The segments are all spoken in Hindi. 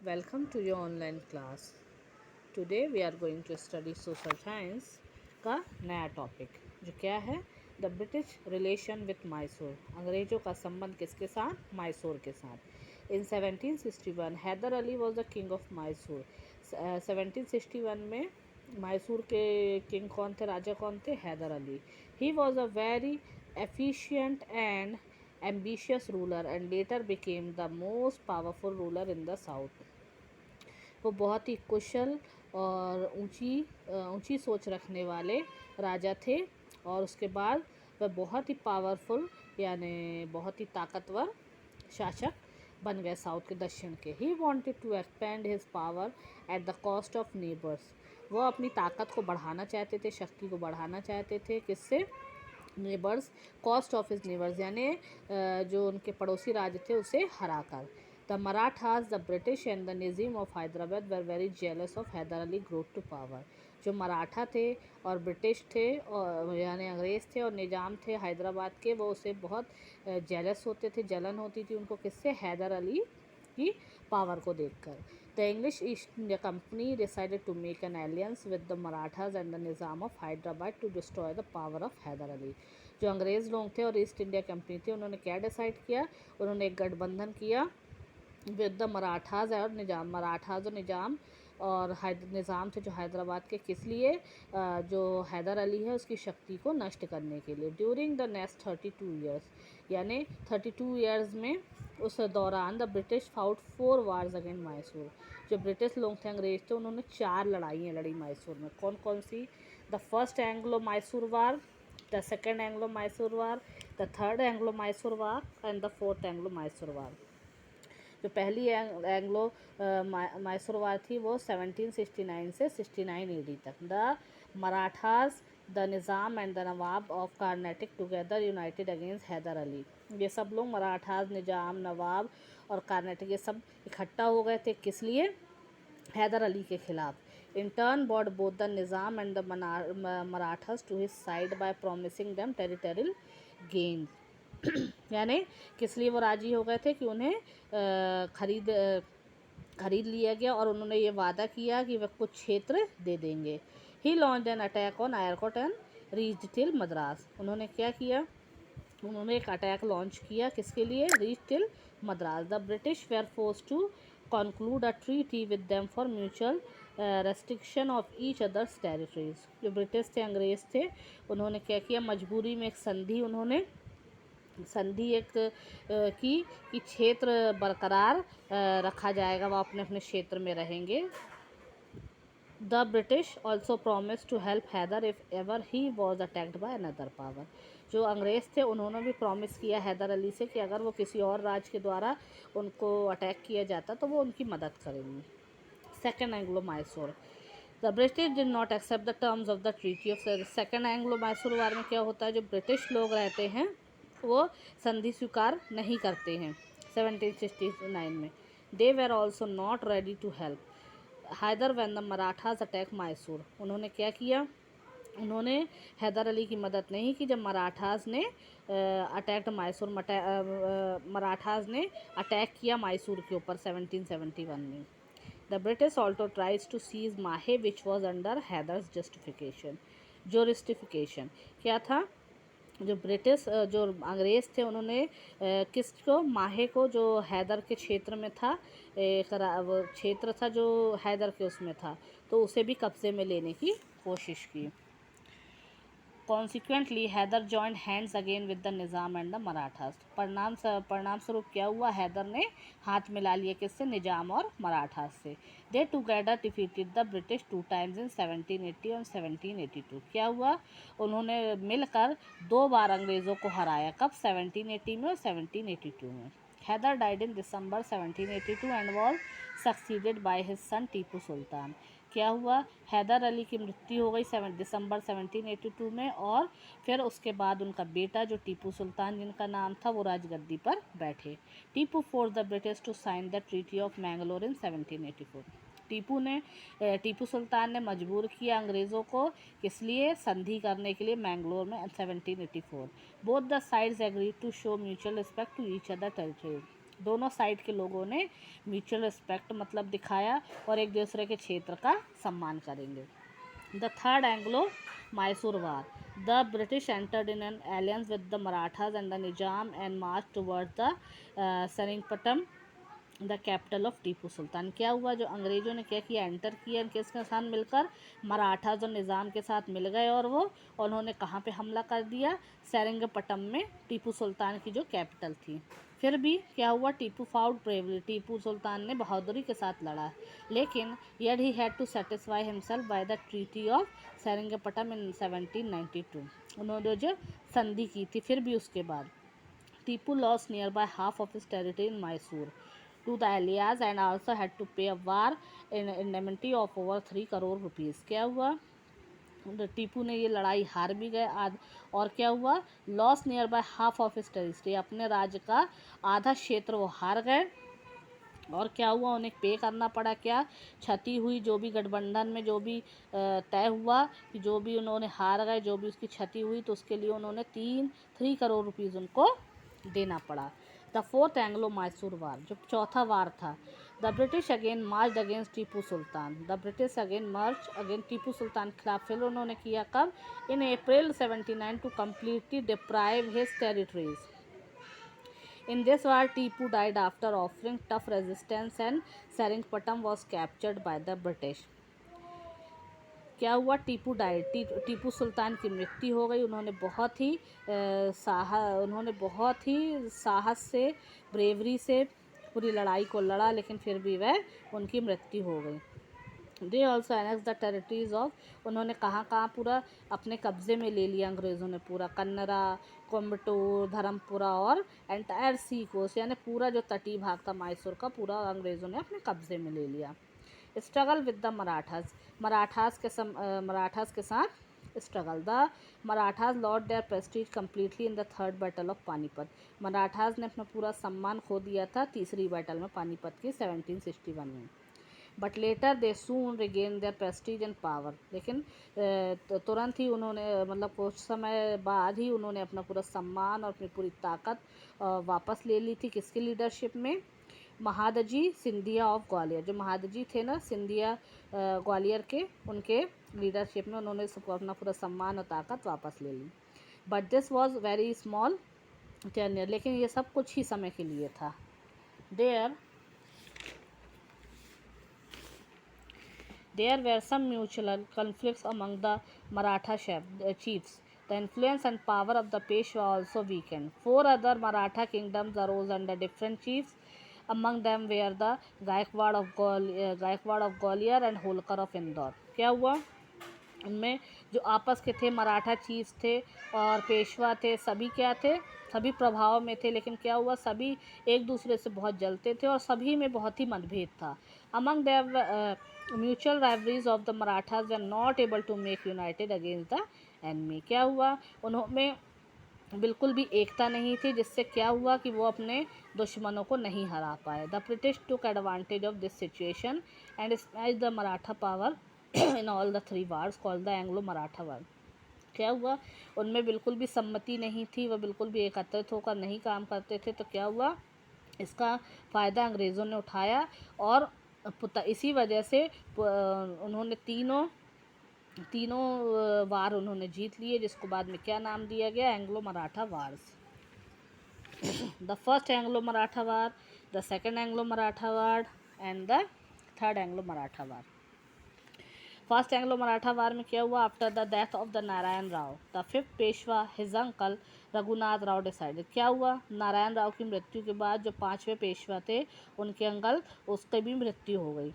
Welcome to your online class. Today we are going to study social science का नया टॉपिक जो क्या है the British relation with Mysore. अंग्रेज़ों का संबंध किसके साथ? मैसूर के साथ। In 1761 Hyder Ali was the king of Mysore. 1761 में मैसूर के किंग कौन थे, राजा कौन थे? Hyder Ali. He was a very efficient and ambitious ruler and later became the most powerful ruler in the south. वो बहुत ही कुशल और ऊंची सोच रखने वाले राजा थे और उसके बाद वह बहुत ही पावरफुल यानी बहुत ही ताकतवर शासक बन गए साउथ के, दक्षिण के। He wanted to expand his power at the cost of neighbours. वो अपनी ताकत को बढ़ाना चाहते थे, शक्ति को बढ़ाना चाहते थे। किससे? Neighbours, cost of his neighbours यानी जो उनके पड़ोसी राज्य थे उसे हराकर। The Marathas, the British and the Nizam of Hyderabad were very jealous of Hyder Ali growth to power. जो मराठा थे और ब्रिटिश थे और यानी अंग्रेज़ थे और निज़ाम थे हैदराबाद के, वो उसे बहुत जेलस होते थे, जलन होती थी उनको। किससे? हैदर अली की पावर को देखकर। The English East India Company decided to make an alliance with the Marathas and the Nizam of Hyderabad to destroy the power of Hyder Ali. जो अंग्रेज़ लोग थे और ईस्ट इंडिया कंपनी थी, उन्होंने क्या डिसाइड किया? उन्होंने एक गठबंधन किया विद द मराठाज और निज़ाम। मराठाज और निज़ाम और निज़ाम थे जो हैदराबाद के। किस लिए? जो हैदर अली है उसकी शक्ति को नष्ट करने के लिए। ड्यूरिंग द नेक्स्ट 32 ईयर्स यानी 32 ईयर्स में उस दौरान the British fought 4 wars against Mysore. जो ब्रिटिश लोग थे, अंग्रेज थे, उन्होंने 4 लड़ाइयाँ लड़ी मैसूर में। कौन कौन सी? The first Anglo Mysore war, the second Anglo Mysore war, the third Anglo Mysore war and the fourth Anglo Mysore war. जो पहली एंग्लो मैसूर वार थी वो 1769 से 69 एडी तक। The Marathas, the Nizam and the Nawab of Karnataka together united against Hyder Ali. ये सब लोग मराठास, निज़ाम, नवाब और कर्नाटक ये सब इकट्ठा हो गए थे। किस लिए? हैदर अली के खिलाफ। In turn bought both the Nizam and the Marathas to his side by promising them territorial gain. यानी किस लिए वो राजी हो गए थे? कि उन्हें खरीद लिया गया और उन्होंने ये वादा किया कि वह कुछ क्षेत्र दे देंगे। He launch an attack on Arcot and reached till Madras. उन्होंने क्या किया? उन्होंने एक अटैक लॉन्च किया। किसके लिए? Reach till Madras. The British were force to conclude a treaty with them for mutual restriction of each other's territories। जो ब्रिटिश थे, अंग्रेज़ थे, उन्होंने क्या किया? मजबूरी में एक संधि की कि क्षेत्र बरकरार रखा जाएगा, वो अपने अपने क्षेत्र में रहेंगे। The British also promise to help Hyder if ever he was attacked by another power. जो अंग्रेज़ थे उन्होंने भी प्रॉमिस किया हैदर अली से कि अगर वो किसी और राज्य के द्वारा उनको अटैक किया जाता तो वो उनकी मदद करेंगे। Second Anglo Mysore, the British did not accept the terms of the treaty of. Second Anglo Mysore war में क्या होता है? जो ब्रिटिश लोग रहते हैं वो संधि स्वीकार नहीं करते हैं 1769 में। They were also not ready to help Hyder when the Marathas attack Mysore. उन्होंने क्या किया? उन्होंने हैदर अली की मदद नहीं की जब मराठास ने अटैक्ड मैसूर। मराठास ने अटैक किया मैसूर के ऊपर 1771 में। The British also tries to seize Mahe which was under Hyder's justification. जो जस्टिफिकेशन क्या था? जो अंग्रेज़ थे उन्होंने किसको? माहे को, जो हैदर के क्षेत्र में था, वो क्षेत्र था जो हैदर के उसमें था, तो उसे भी कब्ज़े में लेने की कोशिश की। Consequently Hyder joined hands again with the Nizam and the Marathas. परिणाम स्वरूप क्या हुआ? हैदर ने हाथ मिला लिया किससे? निज़ाम और मराठास से। दे together defeated the British 2 times in 1780 और 1782। क्या हुआ? उन्होंने मिलकर 2 बार अंग्रेज़ों को हराया। कब? 1780 में और 1782 में। Hyder died in December 1782 and was succeeded by his son Tipu Sultan. क्या हुआ? हैदर अली की मृत्यु हो गई दिसंबर 1782 में और फिर उसके बाद उनका बेटा जो टीपू सुल्तान जिनका नाम था वो राजगद्दी पर बैठे। Tipu force the British to sign the treaty of Mangalore in 1784। Tipu Sultan ने मजबूर किया अंग्रेज़ों को किस लिए? संधि करने के लिए मैंगलोर में 1784। Both the sides agree to show mutual respect to each other territory. दोनों साइड के लोगों ने म्यूचुअल रिस्पेक्ट मतलब दिखाया और एक दूसरे के क्षेत्र का सम्मान करेंगे। The third Anglo Mysore war, the British entered in an alliance with the Marathas and the Nizam and march toward the Seringapatam the capital of Tipu Sultan. क्या हुआ, जो अंग्रेज़ों ने क्या किया, एंटर किया किसके साथ मिलकर, मराठाज और निज़ाम के साथ मिल गए और उन्होंने कहाँ पे हमला कर दिया, सेरिंगपट्टम में, टीपू सुल्तान की जो कैपिटल थी। फिर भी क्या हुआ, टीपू फाउट ब्रेवरी, टीपू सुल्तान ने बहादुरी के साथ लड़ा, लेकिन yet he had to satisfy himself by the treaty of Seringapatam in 1792। उन्होंने जो संधि की थी, फिर भी उसके बाद Tipu lost near by half of his territory in Mysore to the allies and also had to pay a war in indemnity of over 3 crore rupees. क्या हुआ, टीपू ने ये लड़ाई हार भी गए और क्या हुआ, loss near by half of his territory, अपने राज्य का आधा क्षेत्र वो हार गए। और क्या हुआ, उन्हें पे करना पड़ा, क्या क्षति हुई, जो भी गठबंधन में जो भी तय हुआ कि जो भी उन्होंने हार गए, जो भी उसकी क्षति हुई, तो उसके लिए उन्होंने 3 करोड़ रुपीज़ उनको देना पड़ा। The fourth Anglo Mysore war, जो चौथा वार था, the British again march against Tipu Sultan, the British again march again Tipu Sultan के खिलाफ। फिर उन्होंने किया कब, in April 79 to completely deprive his territories. In this war, Tipu died after offering tough resistance and Seringapatam was captured by the British. क्या हुआ, टीपू डाइड, टीपू सुल्तान की मृत्यु हो गई। उन्होंने बहुत ही साहस से, ब्रेवरी से पूरी लड़ाई को लड़ा, लेकिन फिर भी उनकी मृत्यु हो गई। They also annex the territories of, उन्होंने कहाँ पूरा अपने कब्ज़े में ले लिया अंग्रेज़ों ने, पूरा कन्नरा, कोयम्बटूर, धर्मपुरा और एंटायर सी कोस्ट, यानी पूरा जो तटीय भाग था मैसूर का, पूरा अंग्रेज़ों ने अपने कब्ज़े में ले लिया। स्ट्रगल विद द मराठास के साथ struggle, the Marathas lost their Prestige completely in the third battle of Panipat. Marathas ने अपना पूरा सम्मान खो दिया था तीसरी बैटल में, पानीपत की 1761 में। But later they soon regain their prestige and power, लेकिन तुरंत ही उन्होंने, मतलब कुछ समय बाद ही उन्होंने अपना पूरा सम्मान और अपनी पूरी ताकत वापस ले ली थी। किसकी लीडरशिप में, महादजी सिंधिया ऑफ ग्वालियर, जो महादजी थे ना सिंधिया ग्वालियर के, उनके लीडरशिप में उन्होंने सबको अपना पूरा सम्मान और ताकत वापस ले ली। But this was very small tenure, लेकिन ये सब कुछ ही समय के लिए था। There were some mutual conflicts among the Maratha chiefs. The influence and power of the Peshwa also weakened. 4 other Maratha kingdoms arose under different chiefs. Among them were the Gaikwad of Gwalior and Holkar of Indore. क्या हुआ, उनमें जो आपस के थे मराठा चीफ्स थे और पेशवा थे, सभी क्या थे, सभी प्रभाव में थे, लेकिन क्या हुआ, सभी एक दूसरे से बहुत जलते थे और सभी में बहुत ही मतभेद था। Among the mutual rivalries of the Marathas were not able to make united against the enemy. क्या हुआ, उन्होंने बिल्कुल भी एकता नहीं थी, जिससे क्या हुआ कि वो अपने दुश्मनों को नहीं हरा पाए। The British took advantage of this situation and smash the Maratha power in all the 3 wars called the Anglo Maratha war. क्या हुआ, उनमें बिल्कुल भी सम्मति नहीं थी, वह बिल्कुल भी एकत्रित होकर नहीं काम करते थे। तो क्या हुआ, इसका फ़ायदा अंग्रेज़ों ने उठाया और इसी वजह से उन्होंने तीनों वार उन्होंने जीत लिए, जिसको बाद में क्या नाम दिया गया, Anglo Maratha wars. The first Anglo Maratha war, the second Anglo Maratha war and the third Anglo Maratha war. First Anglo Maratha war में क्या हुआ, after the death of the Narayan Rao the fifth Peshwa his uncle Raghunath Rao decided. क्या हुआ, नारायण राव की मृत्यु के बाद जो 5वें पेशवा थे, उनके अंकल, उसकी भी मृत्यु हो गई।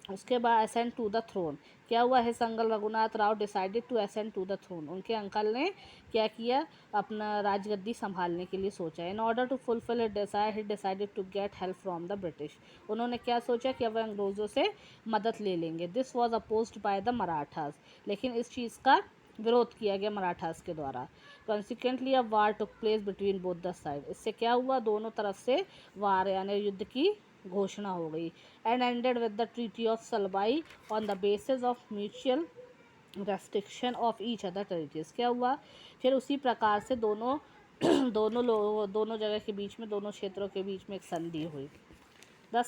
उसके बाद असेंड टू द थ्रोन, क्या हुआ, his uncle Raghunath Rao decided to ascend to the throne. उनके अंकल ने क्या किया, अपना राजगद्दी संभालने के लिए सोचा। In order to fulfil his desire he decided to get help from the British. उन्होंने क्या सोचा कि अब अंग्रेज़ों से मदद ले लेंगे। This was opposed by the Marathas, लेकिन इस चीज़ का विरोध किया गया मराठास के द्वारा। Consequently a war took place between both the side, इससे क्या हुआ, दोनों तरफ से वार यानी युद्ध की घोषणा हो गई। And ended with the treaty of Salbai on the basis of mutual restriction of each other territories. क्या हुआ, फिर उसी प्रकार से दोनों दोनों जगह के बीच में, दोनों क्षेत्रों के बीच में एक संधि हुई। The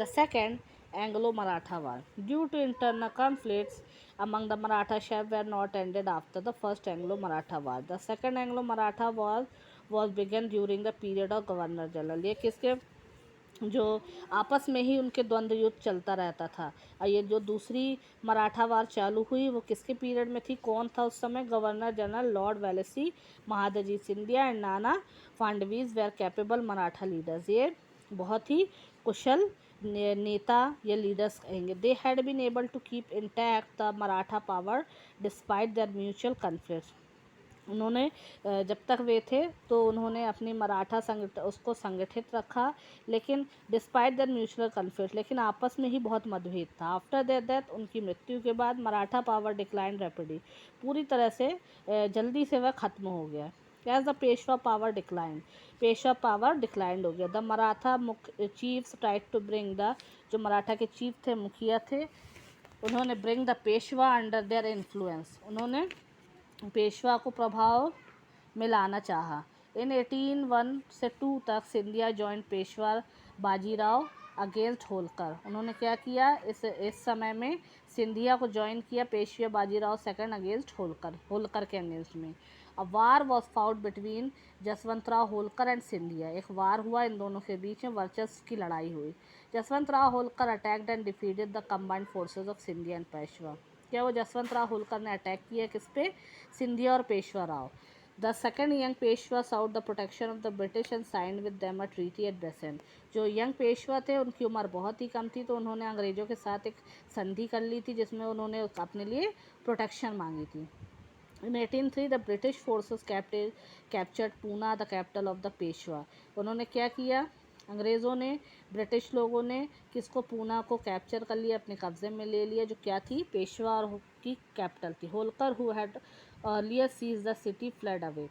second Anglo Maratha war due to internal conflicts among the Maratha chiefs were not ended after the first Anglo-Maratha war. The second Anglo-Maratha war was began during the period of Governor General. ये किसके जो आपस में ही उनके द्वंद्व युद्ध चलता रहता था। और ये जो दूसरी मराठा वार चालू हुई वो किसके पीरियड में थी, कौन था उस समय? Governor general Lord Wellesley, Mahadji Scindia and Nana Phadnavis were capable Maratha leaders. ये बहुत ही कुशल नेता या लीडर्स कहेंगे। They had been able to keep intact the Maratha power despite their mutual conflicts. उन्होंने जब तक वे थे तो उन्होंने अपनी मराठा उसको संगठित रखा, लेकिन डिस्पाइट देयर म्यूचुअल कन्फ्लिक्ट, लेकिन आपस में ही बहुत मतभेद था। आफ्टर देयर डेथ, उनकी मृत्यु के बाद, मराठा पावर डिक्लाइन रैपिडली, पूरी तरह से जल्दी से वह ख़त्म हो गया। As the Peshwa power decline, Peshwa power declined हो गया। The Maratha chiefs tried to bring the, जो मराठा के चीफ थे, मुखिया थे, उन्होंने bring the Peshwa under their influence, उन्होंने पेशवा को प्रभाव में लाना चाहा। इन 1801 से 2 तक सिंधिया जॉइंट पेशवा बाजीराव अगेंस्ट होलकर। उन्होंने क्या किया, इस समय में सिंधिया को ज्वाइन किया पेशवा बाजीराव सेकंड अगेंस्ट होलकर के अगेंस्ट में। A war was fought between Jaswantrao Holkar and Scindia, एक वार हुआ इन दोनों के बीच में, वर्चस्व की लड़ाई हुई। Jaswantrao Holkar attacked and defeated the combined forces of Scindia and Peshwa. क्या वो जसवंतराव होलकर ने अटैक किया किस पे? सिंधिया और Peshwa Rao. The second young Peshwa sought the protection of the British and signed with them a treaty at Bassein. जो यंग पेशवा थे उनकी उम्र बहुत ही कम थी, तो उन्होंने अंग्रेज़ों के साथ एक संधि कर ली थी जिसमें उन्होंने अपने लिए प्रोटेक्शन मांगी थी। In 1803 the British forces captured Pune, the capital of the Peshwa. उन्होंने क्या किया, अंग्रेज़ों ने, ब्रिटिश लोगों ने किसको, पूना को कैप्चर कर लिया, अपने कब्ज़े में ले लिया, जो क्या थी, पेशवा और की कैपिटल थी। Holkar who had earlier seize the city fled away.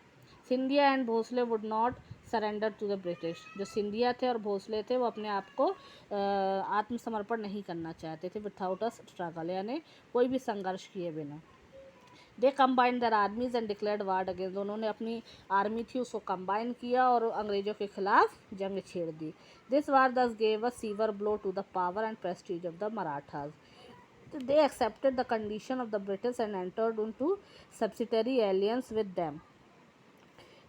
Scindia and Bhosle would not surrender to the British. जो सिंधिया थे और भोसले थे वो अपने आप को आत्मसमर्पण नहीं करना चाहते थे, विथआउट अ स्ट्रगल, यानी कोई भी संघर्ष किए बिना। They combined their armies and declared war against, उन्होंने अपनी आर्मी थी उसको कंबाइन किया और अंग्रेज़ों के खिलाफ जंग छेड़ दी। This war thus gave a severe blow to the power and prestige of the Marathas. They accepted the condition of the British and entered into subsidiary alliance with them.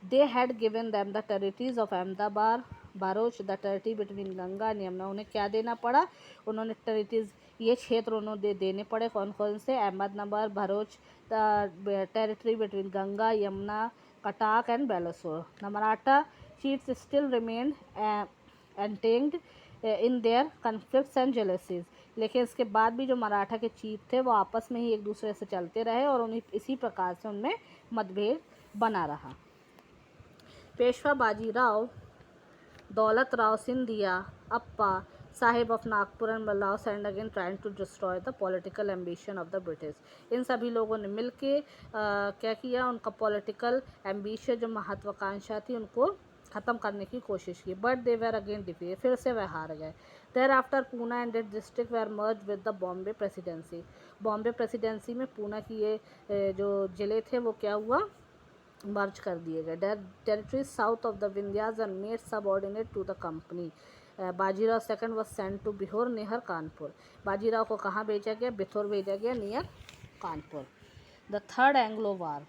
They had given them the territories of Ahmedabad, Bharuch, the territory between Ganga and Yamuna. उन्हें क्या देना पड़ा, उन्होंने टेरिटरीज, ये क्षेत्र उन्होंने देने पड़े। कौन कौन से? Ahmednagar, Bharuch, the territory between Ganga, Yamuna, Cuttack and Balasore. The Maratha chiefs still remained entangled in their conflicts and jealousies. लेकिन इसके बाद भी जो मराठा के चीफ थे वो आपस में ही एक दूसरे से चलते रहे और उन्हें इसी प्रकार से उनमें मतभेद बना रहा। Peshwa Bajirao, Daulat Rao Scindia, Appa Sahib of Nagpur and Ballav send again trying to destroy the political ambition of the British. इन सभी लोगों ने मिलके क्या किया, उनका पॉलिटिकल एम्बिशन, जो महत्वाकांक्षा थी, उनको ख़त्म करने की कोशिश की। But they were again defeated, फिर से वह हार गए। Thereafter Poona and its district were merge with the Bombay presidency. Bombay presidency में पूना की ये जो ज़िले थे वो क्या हुआ, मर्ज कर दिए गए। Territories south of the Vindhyas and made subordinate to the company. Bajirao second was sent to Bithoor near Kanpur. Bajirao को कहाँ भेजा गया, बिथोर भेजा गया, near Kanpur. The third Anglo war.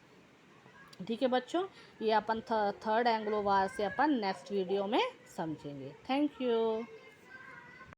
ठीक है बच्चों, ये अपन थर्ड एंग्लो वार से अपन नेक्स्ट वीडियो में समझेंगे। Thank you.